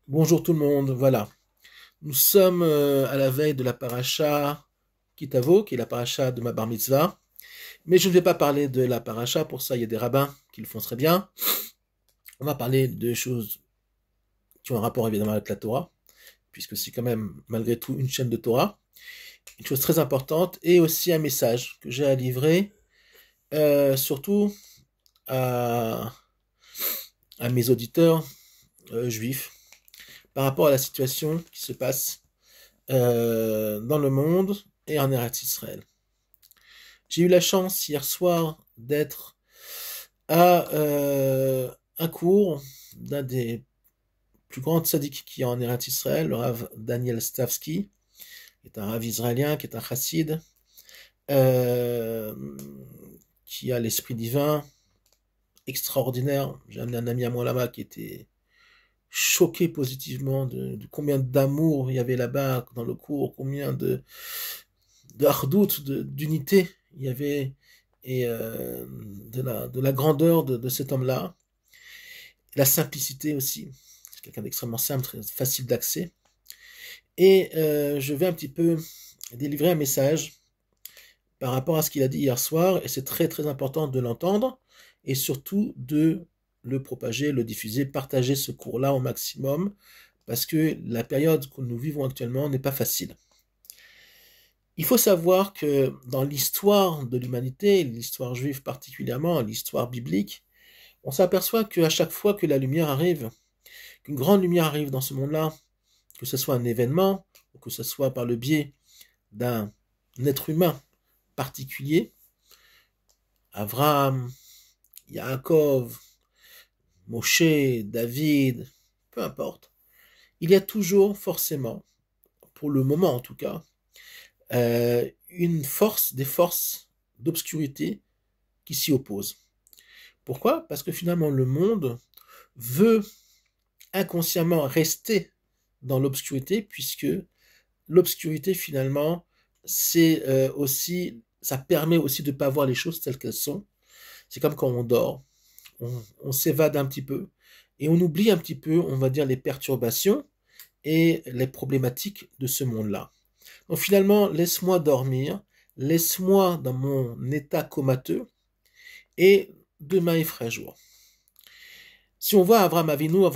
Bonjour tout le monde, voilà. Nous sommes à la veille de la paracha Kitavo, qui est la paracha de ma bar mitzvah. Mais je ne vais pas parler de la paracha, pour ça il y a des rabbins qui le font très bien. On va parler de choses qui ont un rapport évidemment avec la Torah, puisque c'est quand même malgré tout une chaîne de Torah. Une chose très importante et aussi un message que j'ai à livrer, surtout à, à mes auditeurs juifs, par rapport à la situation qui se passe dans le monde et en Eretz Israël. J'ai eu la chance hier soir d'être à un cours d'un des plus grands tzaddik qui est en Eretz Israël, le Rav Daniel Stavsky, qui est un Rav israélien, qui est un chassid, euh, qui a l'esprit divin extraordinaire. J'ai amené un ami à moi là-bas qui était choqué positivement de combien d'amour il y avait là-bas dans le cours, combien de hardout, d'unité il y avait, et de la grandeur de cet homme-là, la simplicité aussi. C'est quelqu'un d'extrêmement simple, très facile d'accès. Et je vais un petit peu délivrer un message par rapport à ce qu'il a dit hier soir, et c'est très très important de l'entendre, et surtout de le propager, le diffuser, partager ce cours-là au maximum, parce que la période que nous vivons actuellement n'est pas facile. Il faut savoir que dans l'histoire de l'humanité, l'histoire juive particulièrement, l'histoire biblique, on s'aperçoit qu'à chaque fois que la lumière arrive, qu'une grande lumière arrive dans ce monde-là, que ce soit un événement, ou que ce soit par le biais d'un être humain particulier, Abraham, Yaakov, Moshe, David, peu importe, il y a toujours forcément, pour le moment en tout cas, une force, des forces d'obscurité qui s'y opposent. Pourquoi? Parce que finalement le monde veut inconsciemment rester dans l'obscurité, puisque l'obscurité finalement, c'est aussi, ça permet aussi de ne pas voir les choses telles qu'elles sont. C'est comme quand on dort, on s'évade un petit peu et on oublie un petit peu, on va dire, les perturbations et les problématiques de ce monde-là. Donc finalement, laisse-moi dormir, laisse-moi dans mon état comateux, et demain il fera jour. Si on voit Avraham Avinu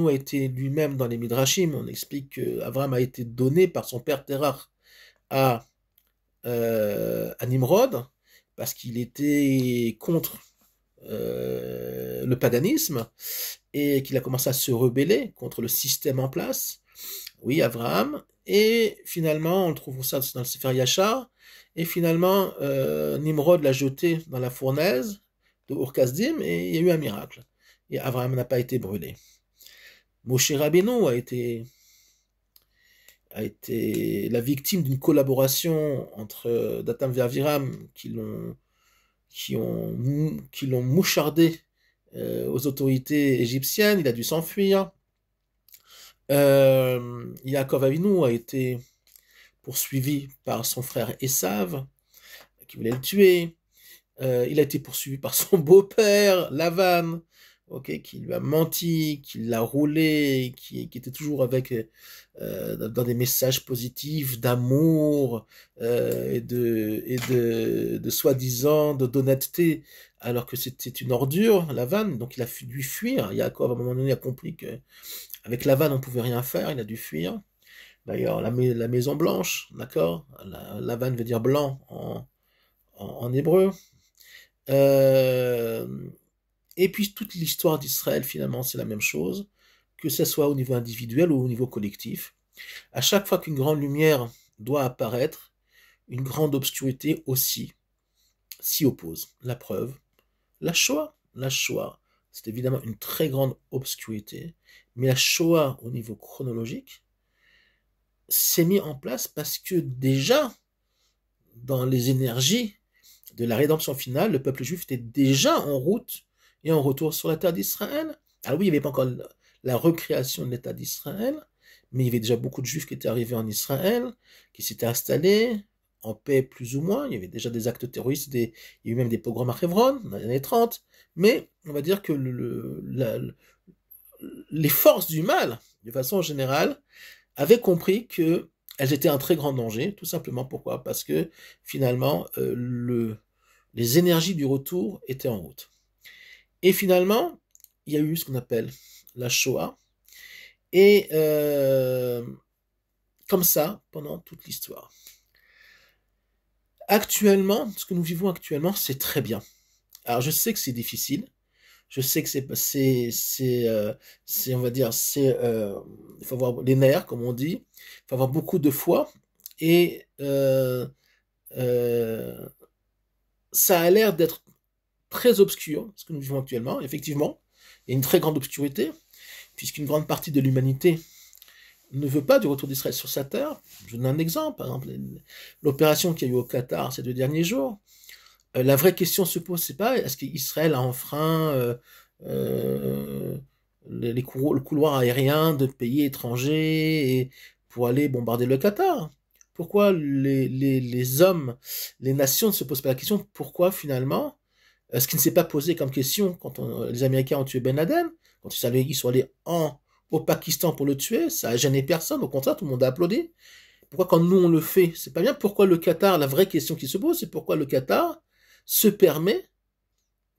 a été lui-même dans les Midrashim, on explique qu'Avraham a été donné par son père Terach à Nimrod, parce qu'il était contre le paganisme, et qu'il a commencé à se rebeller contre le système en place. Oui, Avraham, et finalement, on le trouve ça dans le Sefer Yachar, et finalement, Nimrod l'a jeté dans la fournaise de Ur-Kasdim, et il y a eu un miracle. Et Avraham n'a pas été brûlé. Moshe Rabbeinu a été la victime d'une collaboration entre Datam et Aviram qui l'ont mouchardé aux autorités égyptiennes. Il a dû s'enfuir. Yaakov Avinu a été poursuivi par son frère Esav, qui voulait le tuer. Il a été poursuivi par son beau-père, Lavan, okay, qui lui a menti, qui l'a roulé, qui était toujours avec dans des messages positifs d'amour de soi-disant d'honnêteté, alors que c'était une ordure, Lavan. Donc il a dû fuir. Yaakov à un moment donné a compris que avec Lavan on pouvait rien faire, il a dû fuir. D'ailleurs la maison blanche, d'accord, Lavan veut dire blanc en hébreu. Euh, et puis toute l'histoire d'Israël, finalement, c'est la même chose, que ce soit au niveau individuel ou au niveau collectif. À chaque fois qu'une grande lumière doit apparaître, une grande obscurité aussi s'y oppose. La preuve, la Shoah. La Shoah, c'est évidemment une très grande obscurité, mais la Shoah, au niveau chronologique, s'est mis en place parce que déjà, dans les énergies de la rédemption finale, le peuple juif était déjà en route et en retour sur la terre d'Israël. Alors oui, il n'y avait pas encore la recréation de l'État d'Israël, mais il y avait déjà beaucoup de juifs qui étaient arrivés en Israël, qui s'étaient installés en paix plus ou moins. Il y avait déjà des actes terroristes, il y a eu même des pogroms à Hebron dans les années 30, mais on va dire que les forces du mal de façon générale, avaient compris que elles étaient un très grand danger, tout simplement pourquoi? Parce que finalement, les énergies du retour étaient en route. Et finalement, il y a eu ce qu'on appelle la Shoah, et comme ça, pendant toute l'histoire. Actuellement, ce que nous vivons actuellement, c'est très bien. Alors je sais que c'est difficile, je sais que on va dire, il faut avoir les nerfs, comme on dit, il faut avoir beaucoup de foi, et euh, ça a l'air d'être très obscur, ce que nous vivons actuellement. Effectivement, il y a une très grande obscurité, puisqu'une grande partie de l'humanité ne veut pas du retour d'Israël sur sa terre. Je donne un exemple, par exemple, l'opération qu'il y a eu au Qatar ces 2 derniers jours. La vraie question se pose, c'est pas est-ce qu'Israël a enfreint le couloir aérien de pays étrangers pour aller bombarder le Qatar. Pourquoi les hommes, les nations ne se posent pas la question pourquoi finalement, ce qui ne s'est pas posé comme question quand les Américains ont tué Ben Laden, quand ils sont allés au Pakistan pour le tuer, ça a gêné personne, au contraire, tout le monde a applaudi. Pourquoi quand nous on le fait, c'est pas bien? Pourquoi le Qatar, la vraie question qui se pose, c'est pourquoi le Qatar se permet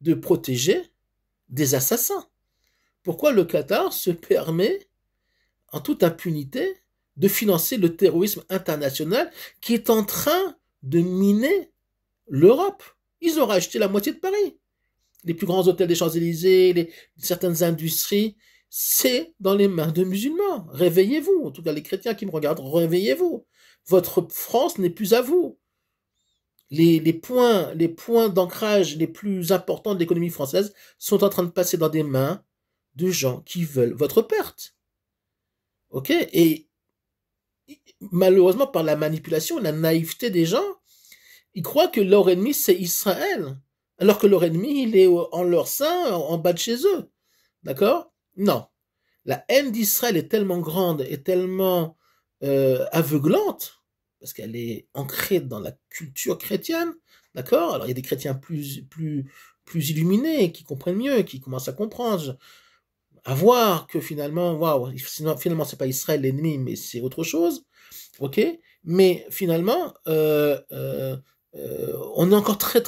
de protéger des assassins? Pourquoi le Qatar se permet, en toute impunité, de financer le terrorisme international qui est en train de miner l'Europe? Ils auraient acheté la moitié de Paris. Les plus grands hôtels des Champs-Élysées, certaines industries, c'est dans les mains de musulmans. Réveillez-vous. En tout cas, les chrétiens qui me regardent, réveillez-vous. Votre France n'est plus à vous. Les points d'ancrage les plus importants de l'économie française sont en train de passer dans des mains de gens qui veulent votre perte. Ok? Et malheureusement, par la manipulation, la naïveté des gens, ils croient que leur ennemi, c'est Israël. Alors que leur ennemi, il est en leur sein, en bas de chez eux. D'accord? Non. La haine d'Israël est tellement grande et tellement aveuglante, parce qu'elle est ancrée dans la culture chrétienne, d'accord? Alors il y a des chrétiens plus illuminés, qui comprennent mieux, qui commencent à comprendre, à voir que finalement, waouh, finalement c'est pas Israël l'ennemi, mais c'est autre chose, ok? Mais finalement, on est encore très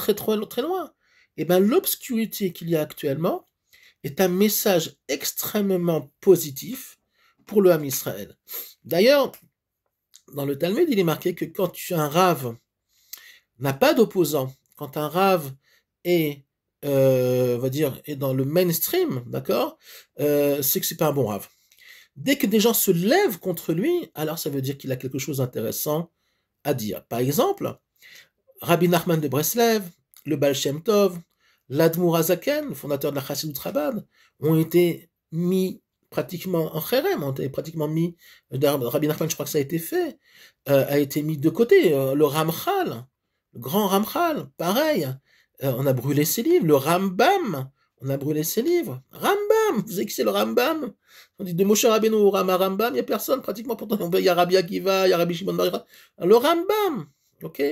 loin. Et ben l'obscurité qu'il y a actuellement est un message extrêmement positif pour le Ham Israël. D'ailleurs, dans le Talmud, il est marqué que quand un rave n'a pas d'opposant, quand un rave est, on va dire, est dans le mainstream, d'accord, c'est que c'est pas un bon rave. Dès que des gens se lèvent contre lui, alors ça veut dire qu'il a quelque chose d'intéressant à dire. Par exemple, Rabbi Nachman de Breslev, le Baal Shem Tov, l'Admour Azaken, le fondateur de la Chassidut Chabad, ont été mis pratiquement en chérem, ont été pratiquement mis, Rabbi Nachman, je crois que ça a été fait, a été mis de côté. Le Ramchal, le grand Ramchal, pareil, on a brûlé ses livres. Le Rambam, on a brûlé ses livres. Rambam, vous savez qui c'est le Rambam? On dit de Moshe Rabbeinu au Rambam, il n'y a personne pratiquement, pourtant il y a Rabbi Akiva, il y a Rabbi Shimon Bar Yochai. Le Rambam, ok?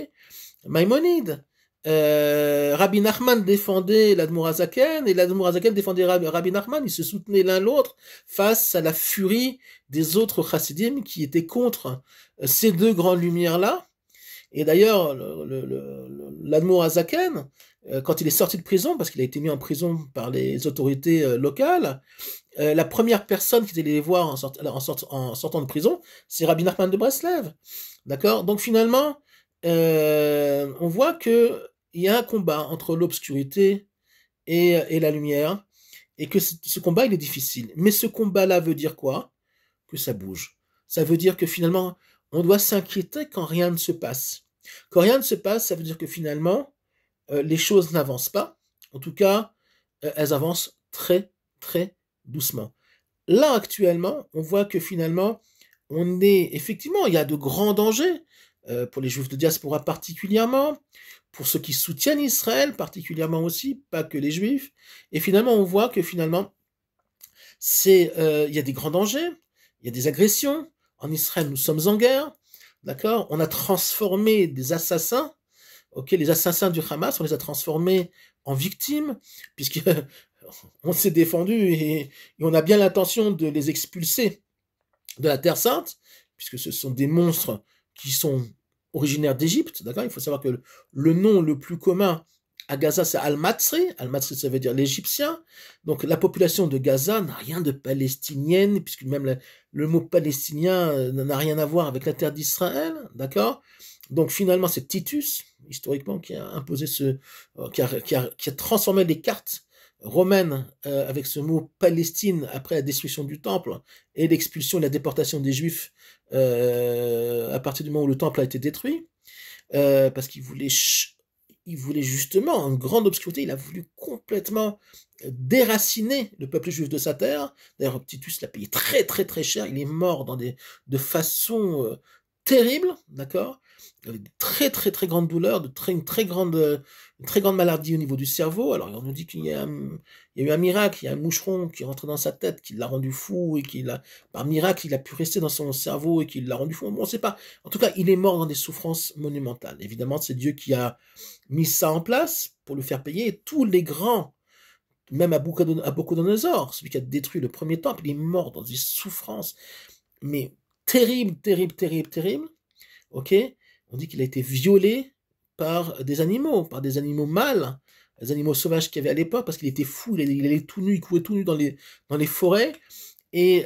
Maïmonide, Rabbi Nachman défendait l'Admour Azaken et l'Admour Azaken défendait Rabbi Nachman. Ils se soutenaient l'un l'autre face à la furie des autres chassidim qui étaient contre ces deux grandes lumières-là. Et d'ailleurs, l'Admour Azaken, quand il est sorti de prison, parce qu'il a été mis en prison par les autorités locales, la première personne qui est allée les voir en sortant de prison, c'est Rabbi Nachman de Breslev. D'accord? Donc finalement, on voit que il y a un combat entre l'obscurité et la lumière, et que ce combat il est difficile. Mais ce combat-là veut dire quoi? Que ça bouge. Ça veut dire que finalement, on doit s'inquiéter quand rien ne se passe. Quand rien ne se passe, ça veut dire que finalement, les choses n'avancent pas. En tout cas, elles avancent très doucement. Là, actuellement, on voit que finalement, effectivement, il y a de grands dangers. Pour les juifs de diaspora particulièrement, pour ceux qui soutiennent Israël particulièrement aussi, pas que les juifs. Et finalement, on voit que finalement, il y a des grands dangers, il y a des agressions. En Israël, nous sommes en guerre, d'accord? On a transformé des assassins, ok? Les assassins du Hamas, on les a transformés en victimes, puisque on s'est défendu et on a bien l'intention de les expulser de la Terre Sainte, puisque ce sont des monstres qui sont originaires d'Égypte, d'accord? Il faut savoir que le nom le plus commun à Gaza, c'est Al-Matsri. Al-Matsri, ça veut dire l'Égyptien. Donc, la population de Gaza n'a rien de palestinienne, puisque même le mot palestinien n'a rien à voir avec la terre d'Israël, d'accord? Donc, finalement, c'est Titus, historiquement, qui a imposé qui a transformé les cartes romaines avec ce mot Palestine après la destruction du temple et l'expulsion et la déportation des Juifs à partir du moment où le temple a été détruit, parce qu'il voulait justement, en grande obscurité, il a voulu complètement déraciner le peuple juif de sa terre. D'ailleurs, Titus l'a payé très très très cher. Il est mort de façon terrible, d'accord, avec de très très très grandes douleurs, une très grande maladie au niveau du cerveau. Alors on nous dit qu'il y a eu un miracle, il y a un moucheron qui est rentré dans sa tête, qui l'a rendu fou, et par miracle, il a pu rester dans son cerveau et qui l'a rendu fou. Bon, on ne sait pas. En tout cas, il est mort dans des souffrances monumentales. Évidemment, c'est Dieu qui a mis ça en place pour le faire payer. Et tous les grands, même Nabuchodonosor, celui qui a détruit le premier temple, il est mort dans des souffrances, mais terribles, terribles, terribles, terribles. Ok? On dit qu'il a été violé par des animaux mâles, des animaux sauvages qu'il y avait à l'époque, parce qu'il était fou, il allait tout nu, il courait tout nu dans les forêts, et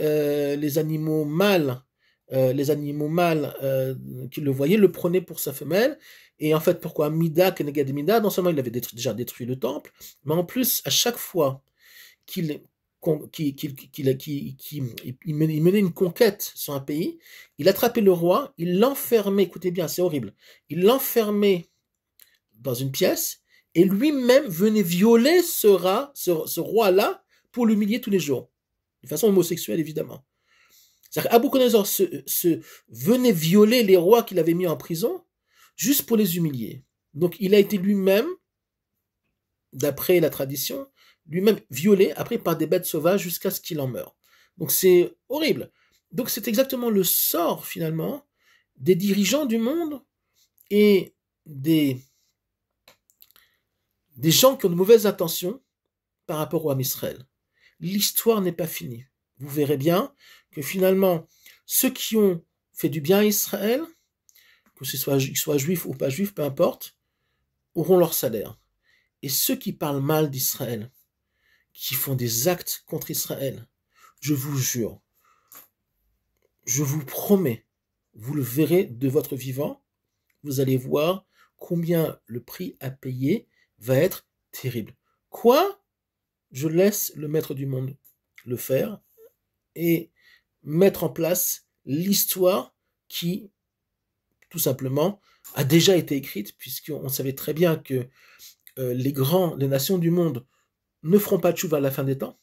les animaux mâles qui le voyaient le prenaient pour sa femelle. Et en fait, pourquoi Mida, Kenegad Mida, non seulement il avait déjà détruit le temple, mais en plus, à chaque fois qu'il menait une conquête sur un pays, il attrapait le roi, il l'enfermait, écoutez bien, c'est horrible, il l'enfermait dans une pièce, et lui-même venait violer ce roi-là pour l'humilier tous les jours, de façon homosexuelle évidemment. C'est-à-dire qu'Nabuchodonosor venait violer les rois qu'il avait mis en prison, juste pour les humilier. Donc il a été lui-même, d'après la tradition, lui-même violé après par des bêtes sauvages jusqu'à ce qu'il en meure. Donc c'est horrible. Donc c'est exactement le sort finalement des dirigeants du monde et des gens qui ont de mauvaises intentions par rapport au Israël. L'histoire n'est pas finie. Vous verrez bien que finalement ceux qui ont fait du bien à Israël, que ce soit juifs ou pas juifs, peu importe, auront leur salaire. Et ceux qui parlent mal d'Israël, qui font des actes contre Israël, je vous jure, je vous promets, vous le verrez de votre vivant, vous allez voir combien le prix à payer va être terrible. Quoi? Je laisse le maître du monde le faire et mettre en place l'histoire qui, tout simplement, a déjà été écrite, puisqu'on savait très bien que les nations du monde ne feront pas de tchouva à la fin des temps,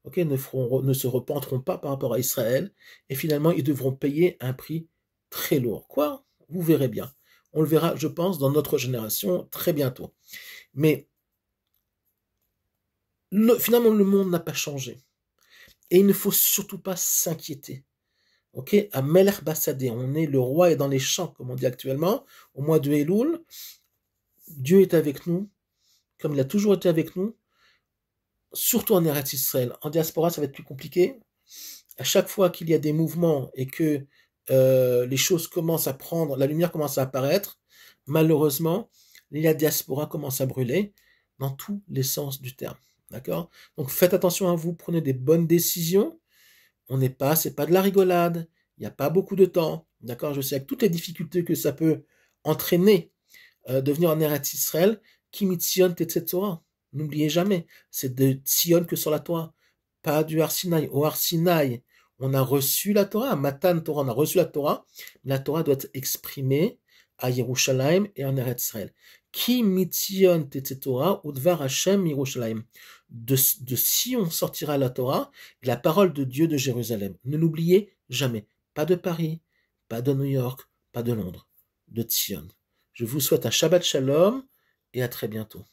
okay, ne se repentront pas par rapport à Israël, et finalement ils devront payer un prix très lourd. Quoi? Vous verrez bien. On le verra, je pense, dans notre génération très bientôt. Mais finalement, le monde n'a pas changé. Et il ne faut surtout pas s'inquiéter. Ok? À Melech Bassadeh, le roi est dans les champs, comme on dit actuellement, au mois de Elul. Dieu est avec nous, comme il a toujours été avec nous, surtout en Eretz Israël. En diaspora, ça va être plus compliqué. À chaque fois qu'il y a des mouvements et que les choses commencent à prendre, la lumière commence à apparaître, malheureusement, la diaspora commence à brûler dans tous les sens du terme. D'accord? Donc faites attention à vous, prenez des bonnes décisions. C'est pas de la rigolade, il n'y a pas beaucoup de temps. D'accord? Je sais avec toutes les difficultés que ça peut entraîner de venir en Eretz Israël, qui mitzion tetzet Torah. N'oubliez jamais, c'est de Tzion que sur la Torah, pas du Har Sinaï. Au Har Sinaï, on a reçu la Torah, à Matan Torah, on a reçu la Torah. La Torah doit être exprimée à Yerushalayim et en Eretz Israël. Ki mitzion tetzet Torah udvar Hashem Yerushalayim. De Sion sortira la Torah, et la parole de Dieu de Jérusalem. Ne l'oubliez jamais. Pas de Paris, pas de New York, pas de Londres, de Tzion. Je vous souhaite un Shabbat Shalom et à très bientôt.